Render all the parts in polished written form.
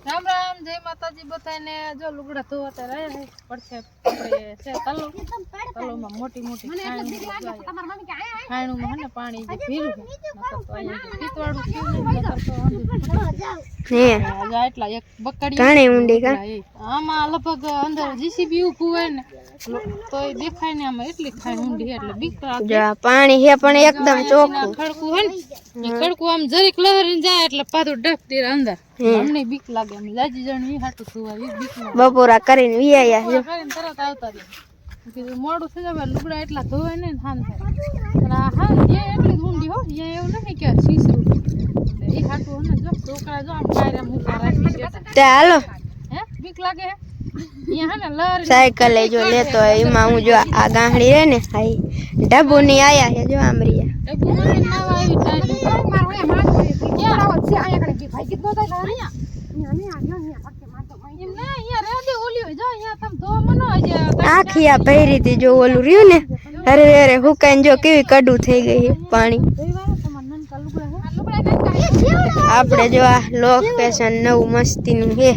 રામ રામ, જય માતાજી બધાને। જો લુગડા ધોવાતા રહ્યા છે પડશે આપણે છે તલો તલોમાં મોટી મોટી ખાણું માં ને પાણી જે ભીરું છે નકર તો અહીંયા પીતવાડું થયું ને નકર તો હે એટલા એક બકડી ઘણી ઊંડી કા આમાં લગભગ અંદર જીસીબી ઊભું હોય ને તો એ દેખાય ને આમાં એટલી ખાણ ઊંડી એટલે બીક લાગે। જો પાણી છે પણ એકદમ ચોખ્ખું ખડકું હે ને ખડકું આમ જરીક લહરીને જાય એટલે પાછું ડફ દે અંદર અમને બીક લાગે। અમે જાજી જણ ઈ હાટું સુવા બીક બપોરા કરીને વિયા જો કરીને તરત આવતા રહે કે મોડું થઈ જાય લુગડા એટલા ધોવાય ને હાન થાય અને હા જે એટલી ઊંડી હો એ એવું નથી કે સીસરું ઈ હાટું ને જો છોકરા જો આમ કાયરા મુકા રાખી બેઠા તે હાલો હે બીક લાગે હે અહીંયા હે ને લર સાયકલ જો લેતો એમાં હું જો આ ગાંહડી રે ને આઈ ડબુ ની આયા છે જો આમરીયા ડબુ માં નાવ આવી ટાઈટ મારો એ માર ક્યાં આવો છે આયા કણે કે ભાઈ કીધો થાય અહીંયા આખિયા પહેરી હતી જો ઓલું રહ્યું ને અરે અરે હુકાઈને જો કેવી કડું થઈ ગઈ પાણી। આપણે જો આ લોકેશન નવું મસ્તીનું છે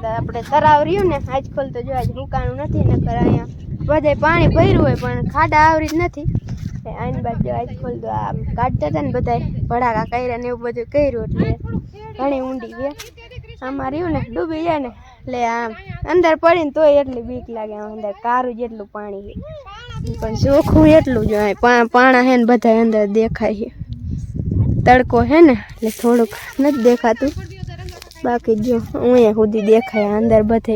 આપણે તરાવ રહ્યું ને આજકાલ તો જો આજ હુકાણું નથી નકર અહીંયા બધે પાણી ભર્યું હોય પણ ખાડા આવરી જ નથી। આની બાદ જો આજકાલ તો આમ કાઢતા હતા ને બધા ભડાકા કર્યા ને એવું બધું કર્યું એટલે ઘણી ઊંડી છે આમાં રહ્યું ને ડૂબી જાય ને એટલે આમ અંદર પડીને તોય એટલી બીક લાગે અંદર કારું જેટલું પાણી છે પણ ચોખ્ખું એટલું જ હોય પાણા હે ને બધા અંદર દેખાય છે તડકો હે ને એટલે થોડુંક નથી દેખાતું બાકી જો અહીંયા સુધી દેખાય અંદર બધે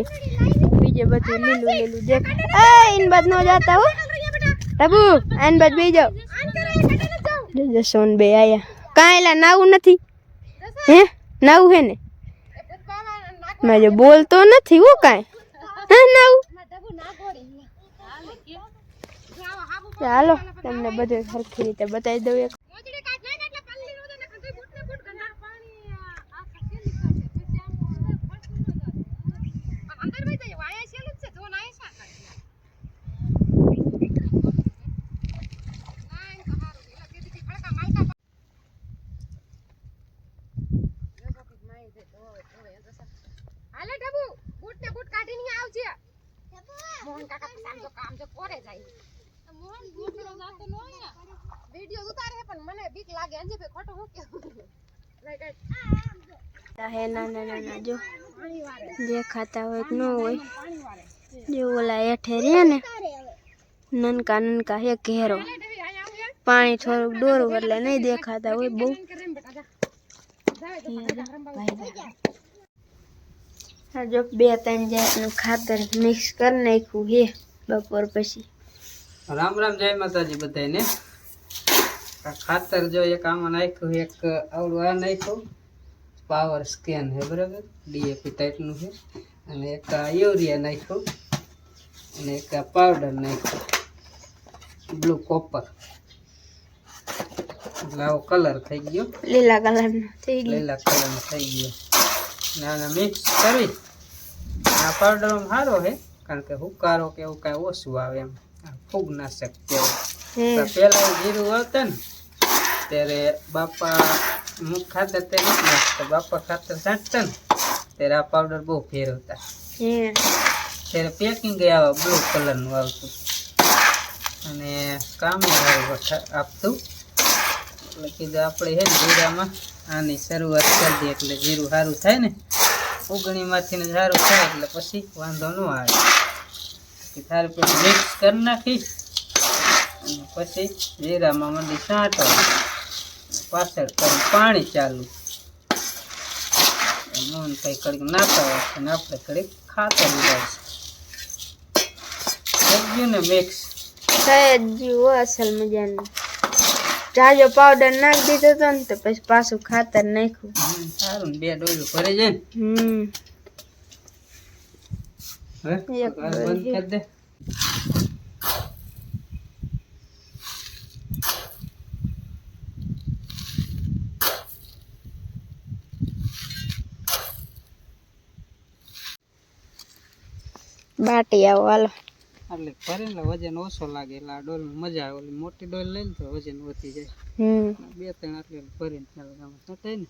બીજે બધું લીલું લીલું દેખાય। ઇન બાદ ન જાતા હો તબુ આન બાદ બેહી જાવ જો સોન બે આયા કાંઈલા નાવું નથી હે નાવું હે ને मैं जो बोलतो નથી હું કાઈ હા નાવ ચાલો તમને બધું સરખી રીતે બતાવી દઉં એક હાલે ડબુ બૂટ ને બૂટ કાઢીને આવજે મોહન કાકા પસામ જો કામ જો કરે જાય મોહન બૂટ નો જાતો ન હોય વિડિયો ઉતારે પણ મને બીક લાગે અંજે ભે ખોટો હું કે હે ના ના ના જો જે ખાતા હોય ન હોય જો ઓલા હેઠે રે ને નનકા નનકા હે ઘેરો પાણી થોડુંક ડોરું એટલે નહીં દેખાતા હોય બહુ जो 2-3 जातનું ખાતર મિક્સ કરી નાખ્યું હે બપોર પછી। રામ રામ જય માતાજી બધાને। આ ખાતર જો એક આમાં નાખ્યું એક આવડું આ નાખ્યું પાવર સ્કેન હે બરાબર ડીએપી ટાઈપનું છે અને એક યુરિયા નાખ્યું અને એક પાવડર નાખ્યું બ્લુ કોપર એટલે આવો કલર થઈ ગયો લીલા કલરનો થઈ ગયો લીલા કલરનો થઈ ગયો ના મિક્સ કરી આ પાવડર સારો છે કારણ કે હુકારો કે એવું કાંઈ ઓછું આવે એમ ફૂગનાશક જેવું પેલા જીરું આવતા ને ત્યારે બાપા મુખ ખાતર તે નથી નાખતા બાપા ખાતર છાંટતા ને ત્યારે આ પાવડર બહુ ફેરવતા ત્યારે પેકિંગ આવા બ્લુ કલરનું આવતું અને કામ આપતું એટલે કીધું આપણે હે ને જીરામાં આની શરૂઆત કરી દઈએ એટલે જીરું સારું થાય ને ઉગણીમાંથી ને સારું થાય એટલે પછી વાંધો ન આવે તારે પેલું મિક્સ કરી નાખી અને પછી જીરામાં મંડી છાંટો પાછળ કરી પાણી ચાલુ મોન કઈ કડીક નાખવા અને આપણે કડીક ખાતર ઉડાડશે થઈ ગયું ને મિક્સ સહેજ અસલ મજાનું જાજો પાવડર નાખી દીધો તો ને તો પછી પાછું ખાતર નાખ્યું સારું 2 ડોલું ભરી જાય ને એક બંધ કરી દે બાટી આવો હાલો એટલે ભરીને વજન ઓછો લાગે એટલે આ ડોલમાં મજા આવે ઓલી મોટી ડોલ લઈને તો વજન વધી જાય 2-3 આટલી ભરીને ચાલુ થાય ને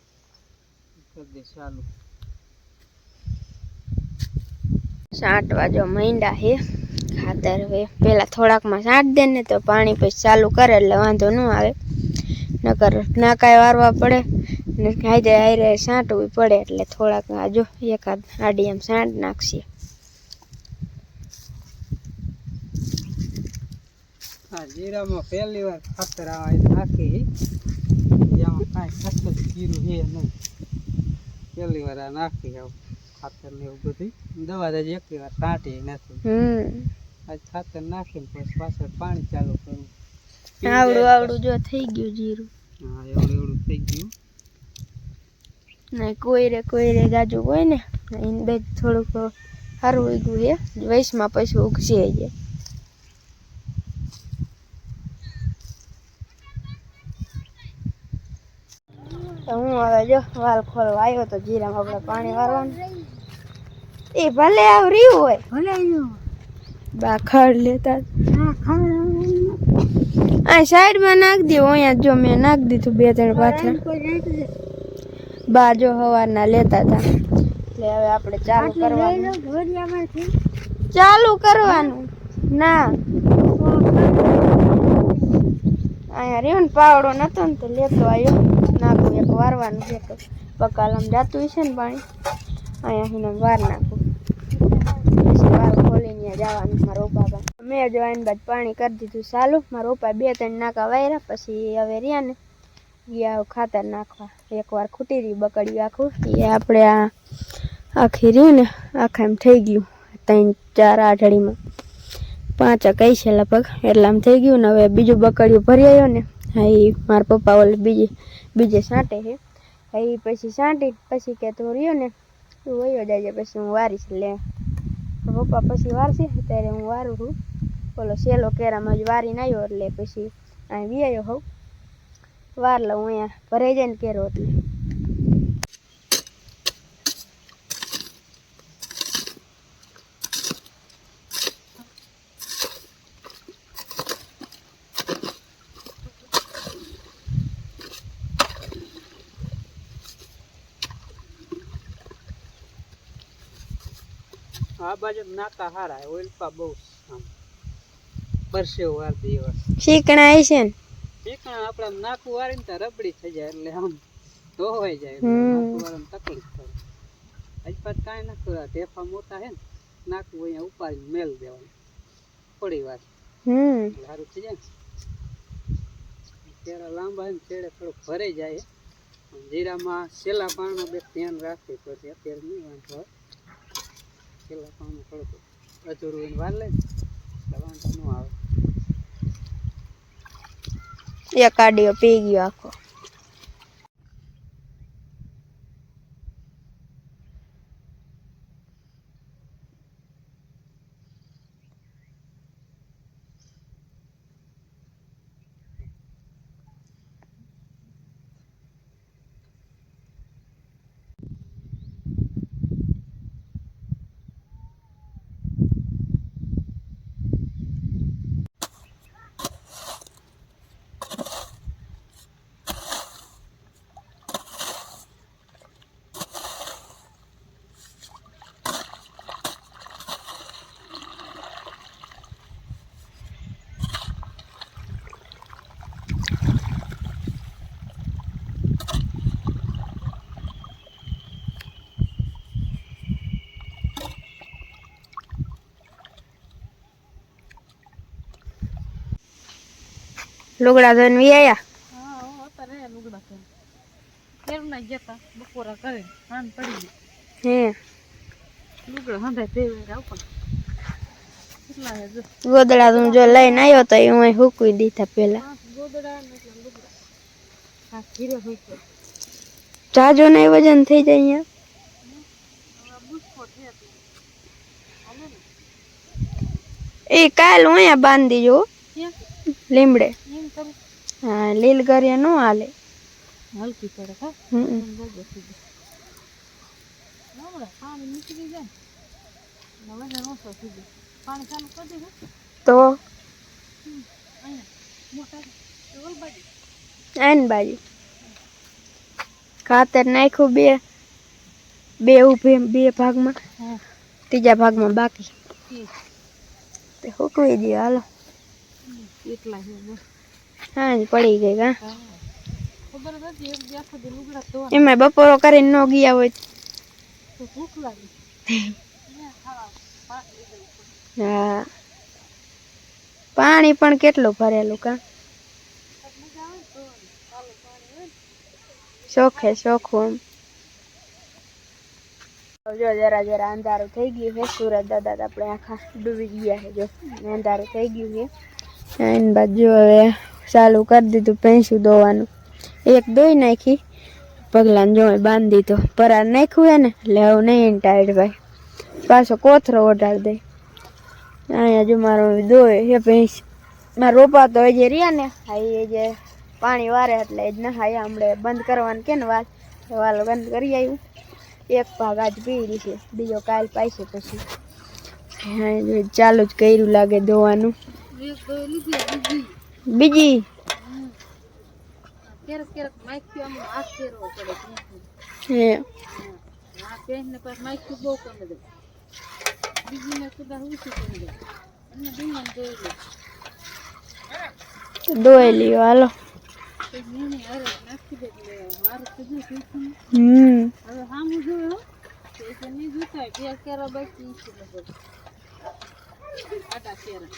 કરી દે ચાલુ છાંટવા જો મૈંડા હે ખાતર. હવે પેલા થોડાકમાં છાંટ દે ને તો પાણી પછી ચાલુ કરે એટલે વાંધો ન આવે, નકર નાકાય વારવા પડે ને હાઈરે હાઈરે છાંટવું પડે. એટલે થોડાક જો એકાદ આડી એમ છાંટ નાખશે. હા, જીરામાં પહેલી વાર ખાતર નાખી, એમાં કાંઈ ખાતર જીરું છે નહીં. પહેલી વાર આ નાખી આવું ખાતર ને એવું બધું. દવા જ એક વાર છાંટી નથી. આજ ખાતર નાખીને પછી પાછળ પાણી ચાલુ કરવું. આવડું આવડું જો થઈ ગયું જીરું. હા, એવડું એવડું થઈ ગયું. નહીં કોઈરે ગાજુ હોય ને એને બે થોડુંક સારું ઉગ્યું છે. વૈશમાં પછી ઉગશે જ. તો હું હવે જો વાલ ખોલવા આવ્યો તો જીરામાં આપણે પાણી વારવાનું. એ ભલે આવ રહ્યું હોય ભલે બા ખડ લેતા આ સાઈડમાં નાખ દે. અહીંયા જો મેં નાખી દીધું 2-3 પાથરા. બા જો સવારના લેતા હતા. એટલે હવે આપણે ચાલુ કરવાનું. ના અહીંયા રહ્યો ને પાવડો નતો ને તો લેતો આવ્યો. નાખું એક વારવાનું છે તો બકાલામાં જાતું હશે ને પાણી. અહીંયા વાર નાખું પછી વાર ખોલીને જવાનું મારા પપ્પા. મેં જો આઈને બાદ પાણી કરી દીધું ચાલુ. મારા પપ્પા 2-3 નાકા વાર્યા પછી હવે રહ્યા ને ગયા ખાતર નાખવા. એકવાર ખૂટી રહ્યું બકડ્યું આખું. એ આપણે આ આખી રહ્યું ને આખા એમ થઈ ગયું 3-4 આઠડીમાં 5 કઈ છે લગભગ એટલે આમ થઈ ગયું ને. હવે બીજું બકડ્યું ભરી આવ્યો ને. હા, એ મારા પપ્પા ઓલે બીજે છાંટે છે. એ પછી છાંટી પછી કે તું રહ્યો ને તું વયો જાય પછી હું વારીશ. લે પપ્પા પછી વારશે ત્યારે હું વારું છું. ઓલો સેલો કેરામાં જ વારીને આવ્યો એટલે પછી અહીં વિયાયો હોઉં વાર લઉં. અહીંયા ભરાઈ જાય ને કેરો એટલે આ બાજુ નાકા હારા ઓલપા બહુ પરસેવ વાર દે એવા શીકણા આવી છે ને. શીકણા આપણે નાકું વારીને તો રબડી થઈ જાય એટલે આમ ધોવાઈ જાય. નાકું વાળાને તકલીફ પડે. આજ પાછ કાંઈ ના કરવા ઢેફા મોટા હે ને નાકું અહીંયા ઉપાડીને મેલ દેવાનું થોડી વાર સારું થઈ જાય ને. ચેડા લાંબા ને ચેડે થોડુંક ભરાઈ જાય. જીરામાં છેલ્લા પાણીમાં બે ધ્યાન રાખવી પડશે. અત્યારે નહીં વાંધો હોય. છેલ્લા પાણીમાં થોડુંક અધૂરું એને વાર લે એટલે વાંધો ન આવે. એક આડીઓ પી ગયો આખો. લુગડા ધોઈને વી આયા. હા અત્યારે લુગડા ધોઈને કેરના જતા બપોરા કરે હાન પડી ગઈ. હે લુગડા હંધાય દેવે આવ પણ કેટલા હે જો ગોદડા તું જો લઈને આવ્યો તો હું હુકવી દીધા પેલા. ગોદડા ને એટલા લુગડા હા ધીરે હોય તો જાજો ને વજન થઈ જાય અહીંયા. એ કાલ હું અહીંયા બાંધી જો લીમડે. હા, લીલ કરીએ નો હાલે. હલકી પડે હા. પાણી નીકળી જાય ને વજન ઓછો થઈ જાય. પાણી ચાલુ કરી દીધું તો અહીંયા આન બાજુ ખાતર નાખ્યું બે ઉભે 2 ભાગમાં. ત્રીજા ભાગમાં બાકી તે હુકવી દો હાલો. એટલા છે બસ. હા પડી ગઈ કા ખબર નથી એક દી આખો દી લુગડા ધોવા એમાં બપોરો કરીને ન ગયા હોય તો ભૂખ લાગે. હા પાણી પણ કેટલું ભરેલું કા શોખે શોખું આમ જો જરા જરા અંધારું થઈ ગયું છે. સુરત દાદા આપણે આખા ડૂબી ગયા છે. જો અંધારું થઈ ગયું છે એની બાજુ હવે ચાલુ કરી દીધું ભેંસું દોવાનું. એક દોઈ નાખી પગલાને જો બાંધી દીધો. પરાર નાખ્યું હે ને એટલે હવે નહીં ટાઈટ ભાઈ પાછો કોથરો ઓઢાડી દે. અહીંયા જો મારો દોય એ ભેંસ મારા રોપા તો જે રહ્યા ને એ જે પાણી વારે એટલે જ નહાય હમણે બંધ કરવાનું કે ને વાલ બંધ કરી આવ્યું. એક ભાગ આજ પી છે બીજો કાલ પાઈશે પછી ચાલુ જ કર્યું લાગે દોવાનું. એક તો લીધી બીજી ક્યારેક ક્યારેક માઈક્યું આમ હાથ ફેરવો પડે. હે આ પેનને પાસ માઈક્યું બહુ કમે દે. બીજીને સુધા ઓછું કરી દે અને દુનિયાને જોઈ લે દોઈ લ્યો હાલો. તો મેને અરે નાખી દે એટલે મારું કીધું શીખું હવે સામું જોયું તો એ કે નહીં જોતા બે કેરા બાકી છે લગભગ આટા કેરા.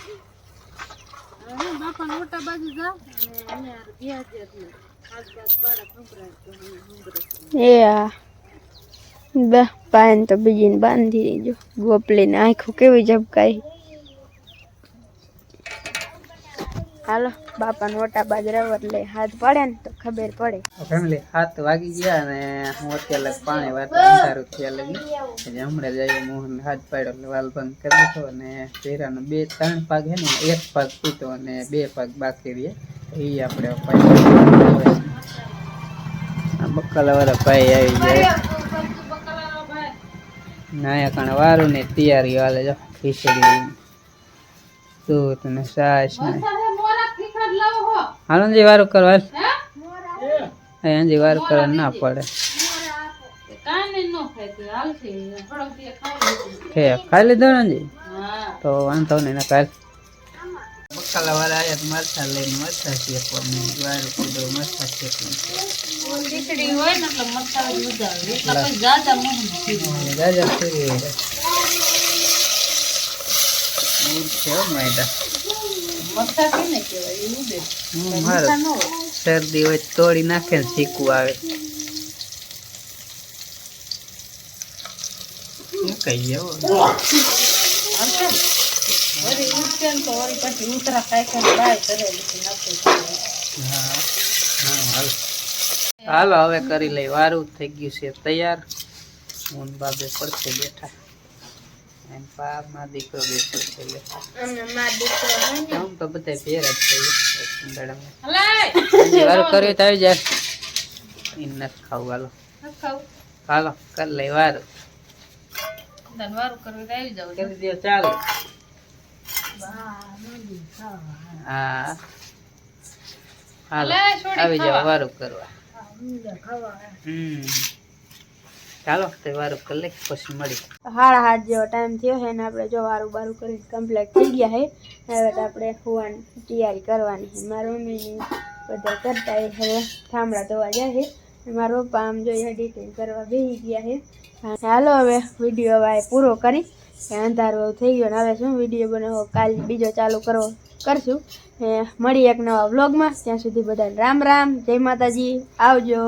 હવે બાપા મોટા બાજુ જા અને અહીંયા ગયા છે એટલે આજ બાળક સંભળાય એ આ પાયન તો બીજીને બાંધી દીજો. ગોપલીને આંખું કેવી ઝબકાઈ. હાલો બાપા મોટા બાજ રહો એટલે હાથ પડે ને તો ખબર પડે. ફેમિલી 7 વાગી ગયા અને હું અત્યારે પાણી વાળતા અંધારું થયા લગી એટલે હમણાં જઈએ મોહન હાથ પાડ્યો એટલે વાલ બંધ કરી દીધો. અને પેરાનો 2-3 ભાગ છે ને એક ભાગ પીતો અને 2 ભાગ બાકી રહે એ આપણે બકાલા વાળા ભાઈ આવી જાય. નાયા કારણે વારું ને તૈયારી હાલે જો ખીચડી દૂધ ને છાશ ને હાલો જી વારું કરવા વારું કરવા ના પડે. ખાઈ લીધો ને જી તો વાંધો નહીં ને કાલ બકાલા વાળા આવ્યા તો મરચા લઈને મરચા શેકવા વારું કીધો મરચા શેકવું ખીચડી હોય ને એટલે મરચાં જ મજા આવે એટલા પછી જાજા મોહન જાજા ફરી માયદા મરચાં કેને કહેવાય એવું દે શરદી હોય તોડી નાખે ને શીકવું આવે કહીએ વળી ઉઠશે ને તો વળી પછી ઉતરા ખાઈ ખાઈ બાય કરેલી નાખી. હાલો હવે કરી લઈ. વારું થઈ ગયું છે તૈયાર. હું બાબે પડશે બેઠા એમ પામાં દીકરો બે પડશે બેઠા. આમ તો બધા ભેર જ થઈ વારું કર્યું તો આવી જાય એ નથી ખાવું. હાલો હાલો કરી લઈ વારું વારું કરવું આવી જાવ કરી દો ચાલો. હા હાલો આવી જાવ વારું કરવા. ચાલો તો વારું કરી લઈ પછી મળી. 7:30 જેવો ટાઈમ થયો છે ને આપણે જો વારું બારું કરી કમ્પ્લીટ થઈ ગયા છે. હવે તો આપણે હોવાની તૈયારી કરવાની છે. મારા મમ્મીની બધા કરતા હવે ઠામડા ધોવા જાય છે. મારા પપ્પા આમ જોઈએ એડિટિંગ કરવા બેસી ગયા છે. હાલો હવે વિડીયો હવે પૂરો કરી અંધારું થઈ ગયો ને હવે શું વિડીયો બનાવો કાલ બીજો ચાલુ કરશું. મળી એક નવા વ્લોગમાં. ત્યાં સુધી બધાને રામ રામ, જય માતાજી, આવજો.